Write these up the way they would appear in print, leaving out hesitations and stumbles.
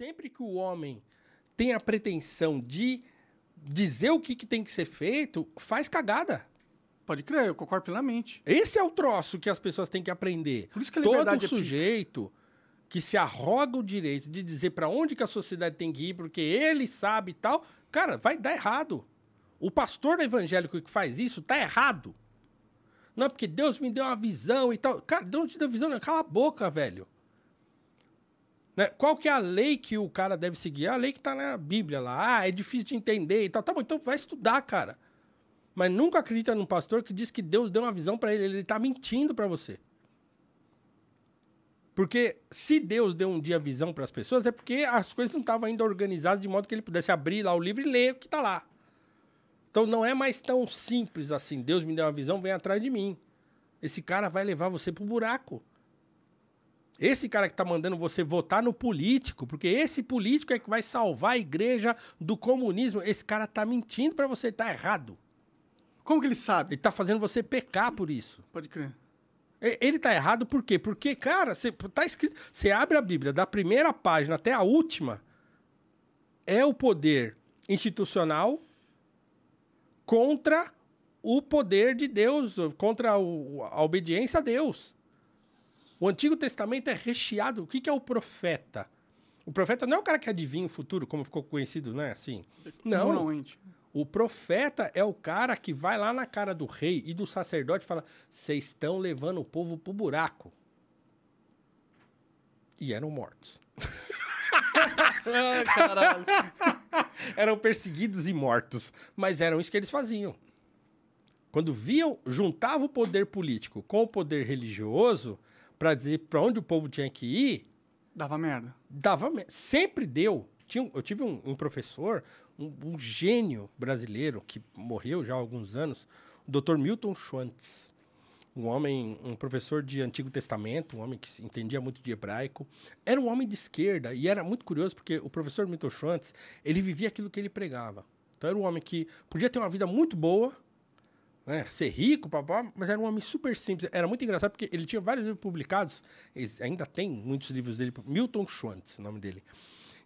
sempre que o homem tem a pretensão de dizer o que tem que ser feito, faz cagada. Pode crer, eu concordo plenamente. Esse é o troço que as pessoas têm que aprender. Por isso que a liberdade Todo sujeito que se arroga o direito de dizer para onde que a sociedade tem que ir, porque ele sabe e tal, cara, vai dar errado. O pastor evangélico que faz isso tá errado. Não é porque Deus me deu uma visão e tal. Cara, Deus não te deu visão, não. Cala a boca, velho. Né? Qual que é a lei que o cara deve seguir? É a lei que tá na Bíblia lá. Ah, é difícil de entender e tal. Tá bom, então vai estudar, cara. Mas nunca acredita num pastor que diz que Deus deu uma visão para ele. Ele tá mentindo para você. Porque se Deus deu um dia visão para as pessoas, é porque as coisas não estavam ainda organizadas de modo que ele pudesse abrir lá o livro e ler o que tá lá. Então não é mais tão simples assim. Deus me deu uma visão, vem atrás de mim. Esse cara vai levar você pro buraco. Esse cara que tá mandando você votar no político, porque esse político é que vai salvar a igreja do comunismo. Esse cara tá mentindo para você, tá errado. Como que ele sabe? Ele tá fazendo você pecar por isso. Pode crer. Ele tá errado por quê? Porque, cara, tá escrito, você abre a Bíblia, da primeira página até a última, é o poder institucional contra o poder de Deus, contra a obediência a Deus. O Antigo Testamento é recheado. O que é o profeta? O profeta não é o cara que adivinha o futuro, como ficou conhecido, né? Assim. Não. Normalmente. O profeta é o cara que vai lá na cara do rei e do sacerdote e fala: vocês estão levando o povo pro buraco. E eram mortos. Caralho. Eram perseguidos e mortos. Mas eram isso que eles faziam. Quando viam, juntavam o poder político com o poder religioso para dizer para onde o povo tinha que ir. Dava merda. Dava merda. Sempre deu. Eu tive um professor, um gênio brasileiro, que morreu já há alguns anos, o Dr. Milton Schwantz. Um professor de Antigo Testamento, um homem que entendia muito de hebraico. Era um homem de esquerda e era muito curioso porque o professor Milton Schwantz, ele vivia aquilo que ele pregava. Então era um homem que podia ter uma vida muito boa, né, ser rico, mas era um homem super simples. Era muito engraçado porque ele tinha vários livros publicados, ainda tem muitos livros dele, Milton Schwantz, o nome dele.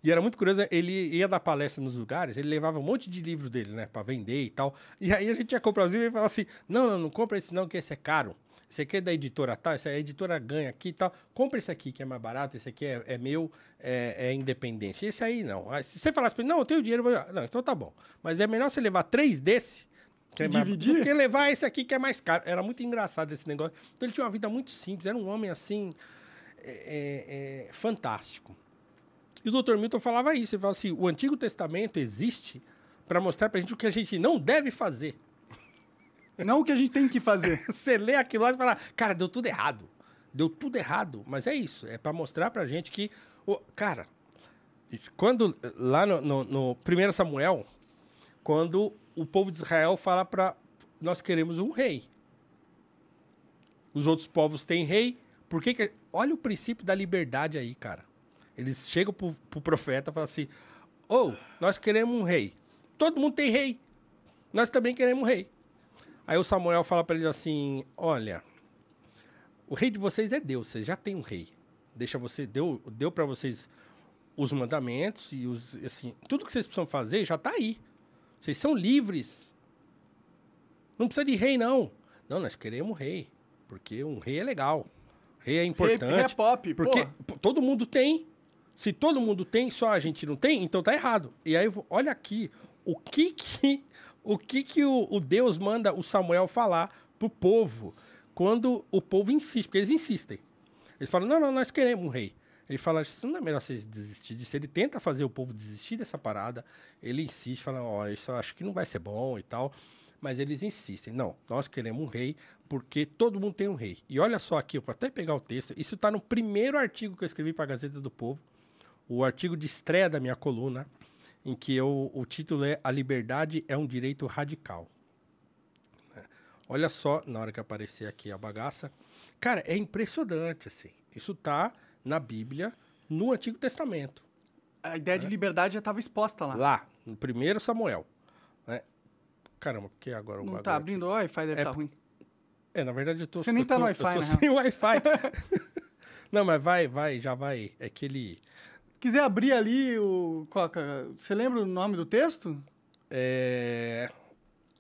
E era muito curioso, ele ia dar palestra nos lugares, ele levava um monte de livro dele, né, pra vender e tal. E aí a gente ia comprar os livros e falava assim: não compra esse não, que esse é caro. Esse aqui é da editora tal, essa a editora ganha aqui e tal. Compra esse aqui que é mais barato, esse aqui é meu, é independente. Esse aí não. Se você falasse pra ele: não, eu tenho dinheiro, não, então tá bom. Mas é melhor você levar 3 desse, que é dividir? Do que levar esse aqui que é mais caro. Era muito engraçado esse negócio. Então ele tinha uma vida muito simples, era um homem assim, fantástico. E o Dr. Milton falava isso, ele falava assim: o Antigo Testamento existe para mostrar pra gente o que a gente não deve fazer. Não o que a gente tem que fazer. Você lê aquilo lá e fala: cara, deu tudo errado. Deu tudo errado. Mas é isso, é para mostrar pra gente que... cara, quando lá no 1 Samuel, quando o povo de Israel fala para nós queremos um rei. Os outros povos têm rei. Por que... Olha o princípio da liberdade aí, cara. Eles chegam pro profeta e falam assim: nós queremos um rei. Todo mundo tem rei. Nós também queremos um rei. Aí o Samuel fala para eles assim: olha, o rei de vocês é Deus, vocês já têm um rei. Deu para vocês os mandamentos e assim, tudo que vocês precisam fazer já está aí. Vocês são livres. Não precisa de rei, não. Não, nós queremos um rei, porque um rei é legal. Rei é importante. Rei é pop, porque todo mundo tem. Se todo mundo tem, só a gente não tem, então tá errado. E aí, olha aqui, o que o Deus manda o Samuel falar pro povo quando o povo insiste, porque eles insistem. Eles falam: não, nós queremos um rei. Ele fala: não é melhor vocês desistir disso. Ele tenta fazer o povo desistir dessa parada, ele insiste, fala: isso eu acho que não vai ser bom e tal. Mas eles insistem: não, nós queremos um rei, porque todo mundo tem um rei. E olha só aqui, eu vou até pegar o texto, isso está no primeiro artigo que eu escrevi para a Gazeta do Povo, o artigo de estreia da minha coluna, em que o título é: A liberdade é um direito radical. Olha só, na hora que aparecer aqui a bagaça. Cara, é impressionante, assim. Isso tá na Bíblia, no Antigo Testamento. A ideia de liberdade já estava exposta lá. Lá, no 1 Samuel. Né? Caramba, porque agora o Não bagulho tá abrindo o Wi-Fi, deve estar ruim. Na verdade eu tô... Você nem tá no Wi-Fi, eu tô sem Wi-Fi. Não, mas já vai. É que ele... Quiser abrir ali o... Coca, você lembra o nome do texto?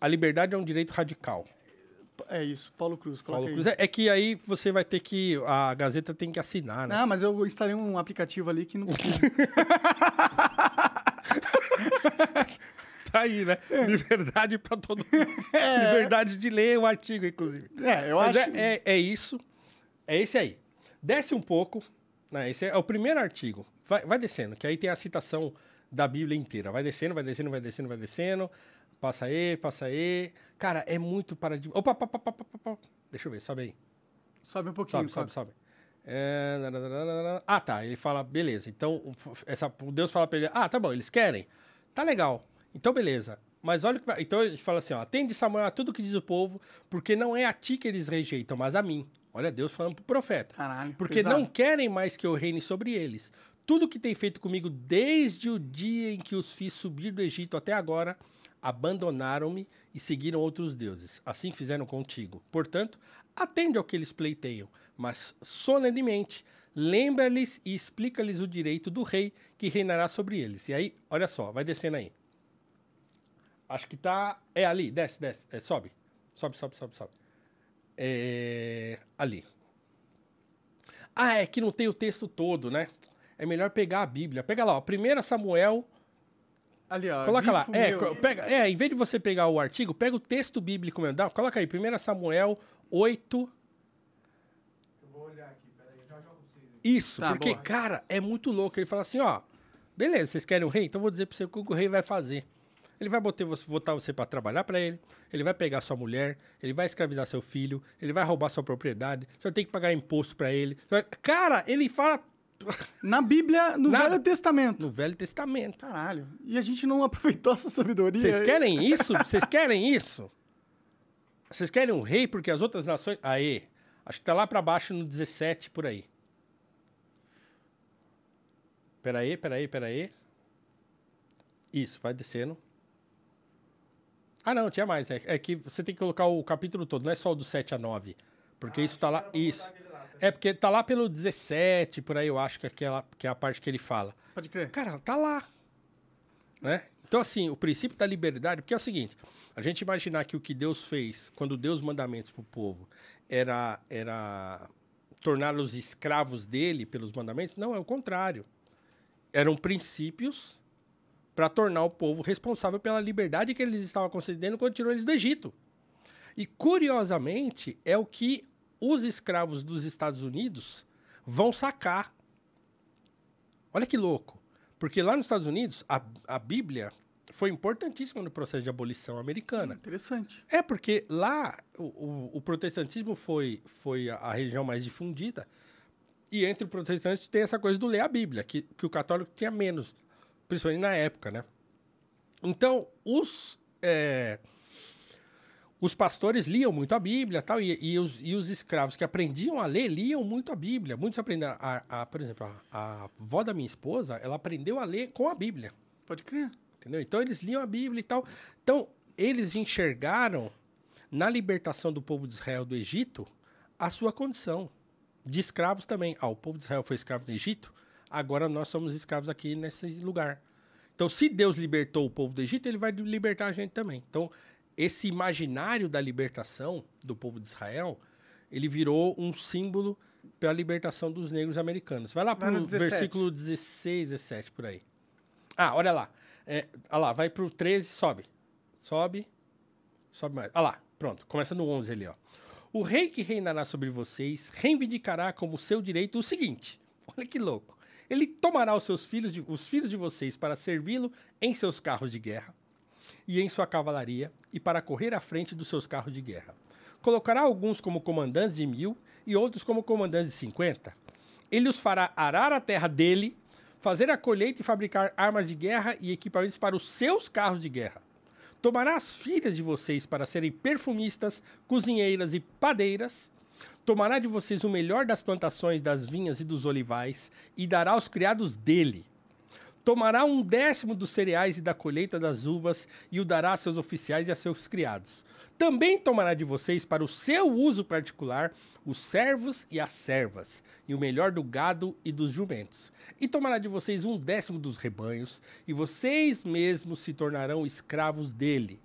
A liberdade é um direito radical. É isso, Paulo Cruz. Paulo Cruz. É que aí você vai ter que... A Gazeta tem que assinar, né? Ah, mas eu instalei um aplicativo ali que não precisa. Tá aí, né? Liberdade pra todo mundo. Liberdade de ler o artigo, inclusive. Eu Mas acho... é isso. É esse aí. Desce um pouco. Né? Esse é o primeiro artigo. Vai descendo, que aí tem a citação da Bíblia inteira. Vai descendo, vai descendo, vai descendo, vai descendo. Passa aí, passa aí. Cara, é muito paradigma. Opa. Deixa eu ver, sobe aí. Sobe um pouquinho. Sobe. Ah, tá. Ele fala, beleza. Então, o Deus fala pra ele, tá bom, eles querem. Tá legal. Então, beleza. Mas olha o que vai... Então, ele fala assim, ó. Atende, Samuel, a tudo que diz o povo, porque não é a ti que eles rejeitam, mas a mim. Olha Deus falando pro profeta. Caralho, porque pesado. não querem mais que eu reine sobre eles. Tudo que tem feito comigo desde o dia em que os fiz subir do Egito até agora, abandonaram-me e seguiram outros deuses. Assim fizeram contigo. Portanto, atende ao que eles pleiteiam, mas solenemente lembra-lhes e explica-lhes o direito do rei que reinará sobre eles. E aí, olha só, vai descendo aí. Acho que tá... É ali, desce. Sobe. Sobe. Ali. É que não tem o texto todo, né? É melhor pegar a Bíblia. Pega lá, ó. 1 Samuel... Ali, ó. Coloca lá. Em vez de você pegar o artigo, pega o texto bíblico mesmo. Coloca aí, 1 Samuel 8... Eu vou olhar aqui, peraí, eu já jogo pra vocês. Isso, Tá, porque, boa. cara, é muito louco. Ele fala assim, ó... Beleza, vocês querem um rei? Então eu vou dizer pra você o que o rei vai fazer. Ele vai botar você para trabalhar para ele, ele vai pegar sua mulher, ele vai escravizar seu filho, ele vai roubar sua propriedade, você vai ter que pagar imposto para ele. Cara, ele fala... Na Bíblia, no Velho Testamento. No Velho Testamento. Caralho. E a gente não aproveitou essa sabedoria. Vocês querem isso? Vocês querem isso? Vocês querem um rei porque as outras nações... Aí, acho que tá lá para baixo no 17, por aí. Peraí. Isso, vai descendo. Não, tinha mais. É que você tem que colocar o capítulo todo, não é só o do 7 a 9. Porque isso tá lá... Isso. É porque tá lá pelo 17, por aí eu acho que é a parte que ele fala. Pode crer. Cara, tá lá. Né? Então, assim, o princípio da liberdade... Porque é o seguinte, a gente imaginar que o que Deus fez, quando deu os mandamentos pro povo, era torná-los escravos dele pelos mandamentos, não, é o contrário. Eram princípios para tornar o povo responsável pela liberdade que eles estavam concedendo quando tirou eles do Egito. E, curiosamente, é o que os escravos dos Estados Unidos vão sacar. Olha que louco. Porque lá nos Estados Unidos, a Bíblia foi importantíssima no processo de abolição americana. Interessante. É, porque lá o protestantismo foi a região mais difundida. E entre os protestantes tem essa coisa do ler a Bíblia, que o católico tinha menos, principalmente na época, né? Então, os pastores liam muito a Bíblia tal, e os escravos que aprendiam a ler, liam muito a Bíblia. Muitos aprenderam. Por exemplo, a avó da minha esposa, ela aprendeu a ler com a Bíblia. Pode crer. Entendeu? Então, eles liam a Bíblia e tal. Então, eles enxergaram na libertação do povo de Israel do Egito a sua condição de escravos também. O povo de Israel foi escravo do Egito, agora nós somos escravos aqui nesse lugar. Então, se Deus libertou o povo do Egito, ele vai libertar a gente também. Então, esse imaginário da libertação do povo de Israel, ele virou um símbolo para a libertação dos negros americanos. Vai lá para o versículo 16, 17, por aí. Olha lá. Olha lá, vai para o 13, sobe mais. Olha lá, pronto, começa no 11 ali, ó. O rei que reinará sobre vocês reivindicará como seu direito o seguinte, olha que louco, ele tomará os filhos de vocês para servi-lo em seus carros de guerra e em sua cavalaria e para correr à frente dos seus carros de guerra. Colocará alguns como comandantes de 1000 e outros como comandantes de 50. Ele os fará arar a terra dele, fazer a colheita e fabricar armas de guerra e equipamentos para os seus carros de guerra. Tomará as filhas de vocês para serem perfumistas, cozinheiras e padeiras. Tomará de vocês o melhor das plantações, das vinhas e dos olivais e dará aos criados dele. Tomará 1/10 dos cereais e da colheita das uvas e o dará a seus oficiais e a seus criados. Também tomará de vocês para o seu uso particular os servos e as servas, e o melhor do gado e dos jumentos. E tomará de vocês 1/10 dos rebanhos, e vocês mesmos se tornarão escravos dele.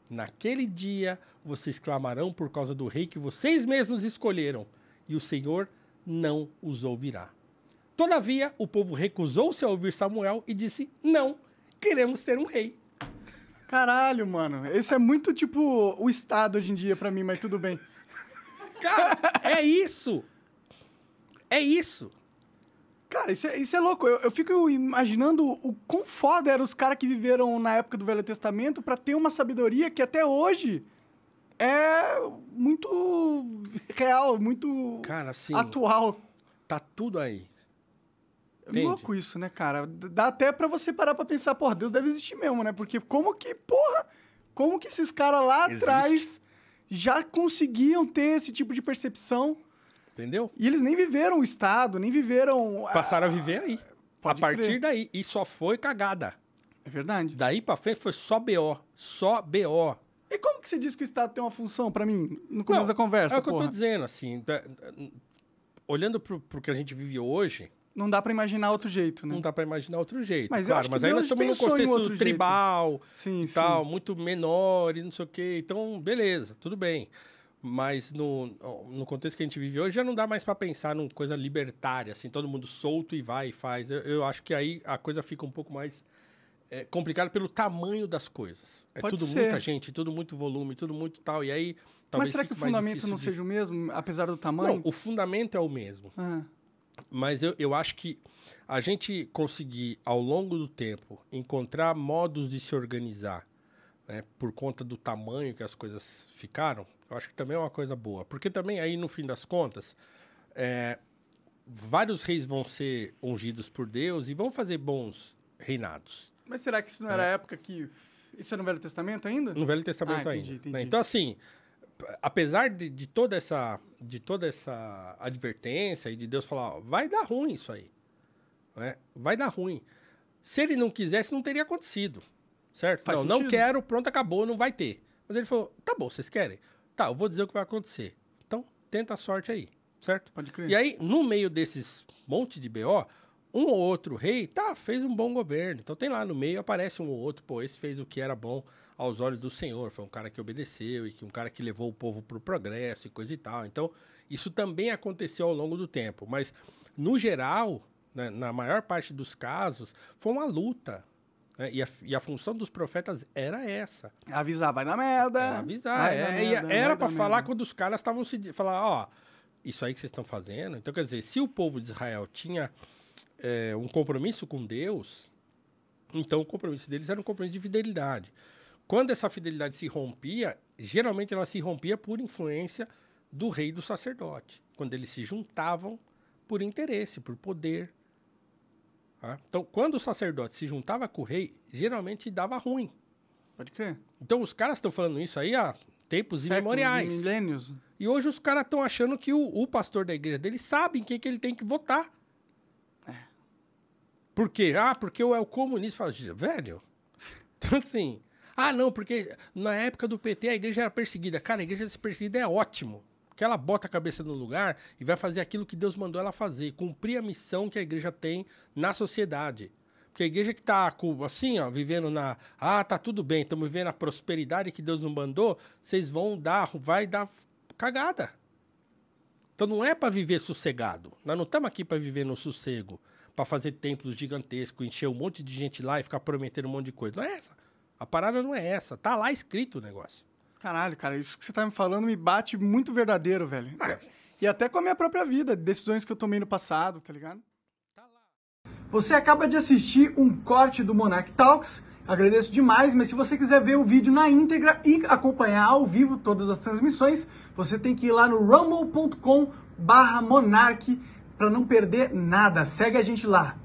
Naquele dia, vocês clamarão por causa do rei que vocês mesmos escolheram, e o Senhor não os ouvirá. Todavia, o povo recusou-se a ouvir Samuel e disse, não, queremos ter um rei. Caralho, mano. Esse é muito tipo o Estado hoje em dia pra mim, mas tudo bem. Cara, é isso. É isso. Cara, isso é louco. Eu fico imaginando o quão foda eram os caras que viveram na época do Velho Testamento pra ter uma sabedoria que até hoje é muito real, muito Cara, assim, atual. tá tudo aí. É Entende? louco isso, né, cara? Dá até pra você parar pra pensar, porra, Deus deve existir mesmo, né? Porque como que esses caras lá atrás já conseguiam ter esse tipo de percepção? Entendeu? E eles nem viveram o Estado, nem viveram... Passaram a viver aí. Pode A partir crer. daí. E só foi cagada. É verdade. Daí pra frente foi só BO. Só BO. E como que você diz que o Estado tem uma função pra mim, no começo da conversa, é o que eu porra? tô dizendo, assim. Olhando pro que a gente vive hoje, Não dá pra imaginar outro jeito, né? não dá pra imaginar outro jeito. Mas eu claro, acho que mas aí nós Deus estamos num pensou em contexto outro jeito. tribal Sim, e sim. tal, muito menor e não sei o quê. Então, beleza, tudo bem. Mas no contexto que a gente vive hoje, já não dá mais pra pensar numa coisa libertária, assim, todo mundo solto e vai e faz. Eu acho que aí a coisa fica um pouco mais complicada pelo tamanho das coisas. É Pode tudo ser. muita gente, tudo muito volume, tudo muito tal. E aí, talvez Mas será que o fique mais fundamento difícil não de- seja o mesmo, apesar do tamanho? Não, o fundamento é o mesmo. Ah, Mas eu acho que a gente conseguir, ao longo do tempo, encontrar modos de se organizar, né, por conta do tamanho que as coisas ficaram, eu acho que também é uma coisa boa. Porque também aí, no fim das contas, vários reis vão ser ungidos por Deus e vão fazer bons reinados. mas será que isso não era a época que... Isso é no Velho Testamento ainda? No Velho Testamento Ah, ainda. entendi, né? entendi. Então, assim, apesar de toda essa advertência e de Deus falar, ó, vai dar ruim isso aí. Né? Vai dar ruim. Se ele não quisesse, não teria acontecido. Certo? Faz Não sentido. quero, pronto, acabou, não vai ter. Mas ele falou, tá bom, vocês querem? Tá, eu vou dizer o que vai acontecer. Então, tenta a sorte aí, certo? Pode crer. E aí, no meio desses monte de BO, um ou outro rei, fez um bom governo. Então tem lá no meio, aparece um ou outro, pô, esse fez o que era bom aos olhos do Senhor. Foi um cara que obedeceu e um cara que levou o povo pro progresso e coisa e tal. Então, isso também aconteceu ao longo do tempo. Mas, no geral, né, na maior parte dos casos, foi uma luta. Né? E a função dos profetas era essa. Avisar, vai dar merda. Era avisar. Vai dar merda, Era vai para dar falar merda. quando os caras estavam se... Falar, ó, isso aí que vocês estão fazendo. Então, quer dizer, se o povo de Israel tinha um compromisso com Deus, então o compromisso deles era um compromisso de fidelidade. Quando essa fidelidade se rompia, geralmente ela se rompia por influência do rei e do sacerdote. Quando eles se juntavam por interesse, por poder. Tá? Então, quando o sacerdote se juntava com o rei, geralmente dava ruim. Pode crer. Então, os caras estão falando isso aí há tempos Séculos, imemoriais. milênios. E hoje os caras estão achando que o pastor da igreja dele sabe em quem que ele tem que votar. Por quê? Porque eu é o comunista. Fala, velho, então assim... não, porque na época do PT a igreja era perseguida. Cara, a igreja ser perseguida é ótimo. Porque ela bota a cabeça no lugar e vai fazer aquilo que Deus mandou ela fazer. Cumprir a missão que a igreja tem na sociedade. Porque a igreja que tá assim, ó, vivendo na... tá tudo bem, estamos vivendo a prosperidade que Deus nos mandou, vocês vai dar cagada. Então não é para viver sossegado. Nós não estamos aqui para viver no sossego, para fazer templos gigantescos, encher um monte de gente lá e ficar prometendo um monte de coisa. Não é essa. A parada não é essa. Tá lá escrito o negócio. Caralho, cara, isso que você tá me falando me bate muito verdadeiro, velho. E até com a minha própria vida, decisões que eu tomei no passado, tá ligado? Você acaba de assistir um corte do Monarch Talks, agradeço demais, mas se você quiser ver o vídeo na íntegra e acompanhar ao vivo todas as transmissões, você tem que ir lá no rumble.com/monarch para não perder nada. Segue a gente lá.